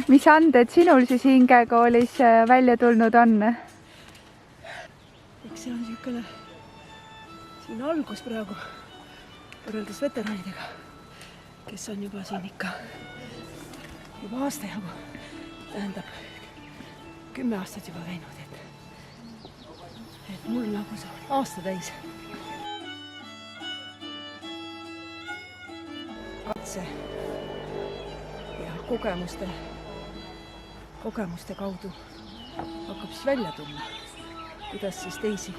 Mis anded sinul siis hingekoolis välja tulnud on? Eks see on niisugune siin algus praegu võrreldes veteranidega, kes on juba siin ikka juba aasta jagu, tähendab 10 aastat juba käinud, et mul nagu see aasta täis. Katse ja kogemuste kaudu hakkab siis välja tulla, kuidas siis teisi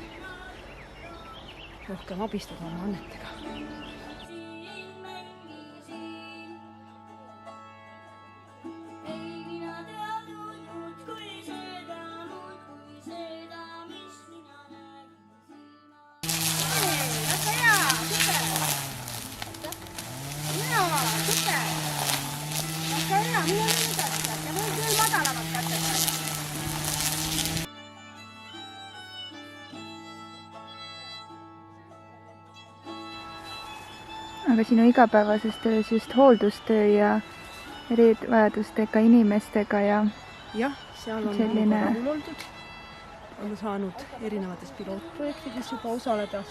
rohkem abistada oma annetega. Aga sinu igapäevases töös just hooldustöö ja erivajadustega inimestega ja jah, seal on selline... rahul oldud. On saanud erinevates pilootprojektides juba osaleda.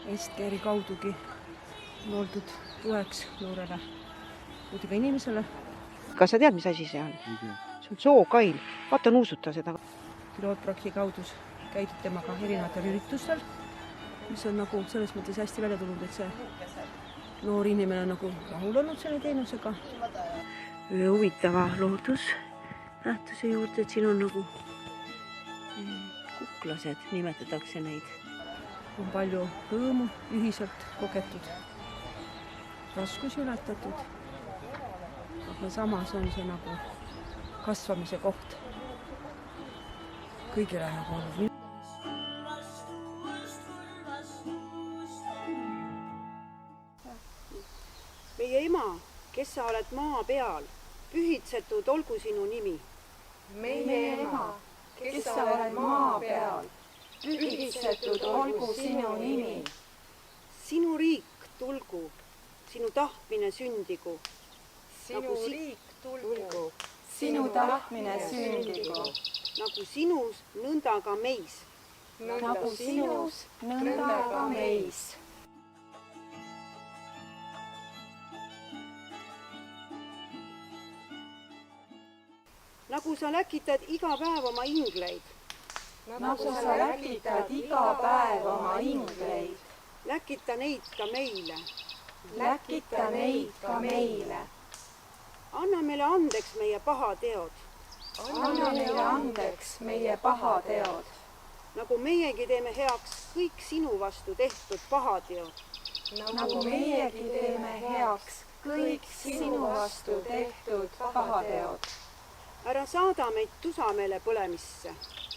Estkeeri kaudugi on oldud tueks noorele puudega inimesele. Kas sa tead, mis asi see on? See on sookail. Vaata, nuusuta seda. Pilootprojekti kaudus käidud temaga erinevatel üritustel, mis on nagu selles mõttes hästi välja tulnud, et see noor inimene on nagu rahul olnud selle teenusega. Huvitava loodusnähtuse juurde, et siin on nagu kuklased, nimetatakse neid. On palju rõõmu ühiselt kogetud, raskusi ületatud. Aga samas on see nagu kasvamise koht kõigile nagu olnud. Meie ema, kes sa oled maa peal, pühitsetud olgu sinu nimi. Meie ema, kes sa oled maa peal, pühitsetud olgu sinu nimi. Sinu riik tulgu, sinu tahtmine sündigu. Sinu riik tulgu, sinu tahtmine sündigu. Nagu sinus, nõnda ka meis. Nagu sinus, nõnda ka meis. Nagu sa läkitad iga päev oma ingleid. Nagu sa läkitad iga päev oma ingleid. Läkita neid ka meile. Läkita neid ka meile. Anna meile andeks meie pahateod. Anna meile andeks meie pahateod. Nagu meiegi teeme heaks kõik sinu vastu tehtud pahateod. Nagu meiegi teeme heaks kõik sinu vastu tehtud pahateod. Ära saada meid tusameele põlemisse.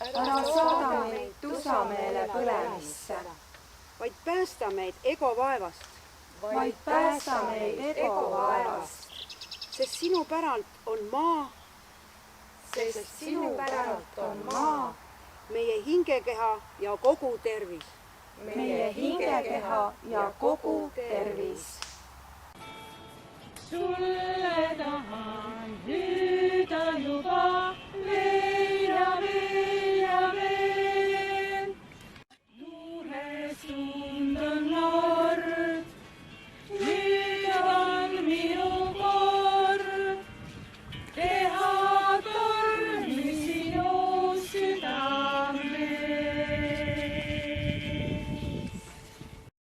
Ära saada meid tusameele põlemisse. Vaid päästa meid ego vaevast. Vaid päästa meid ego vaevast. Sest sinu päralt on maa. Sest sinu päralt on maa. Meie hingekeha ja kogu tervis. Meie hingekeha ja kogu tervis. Sulle tahan nüüd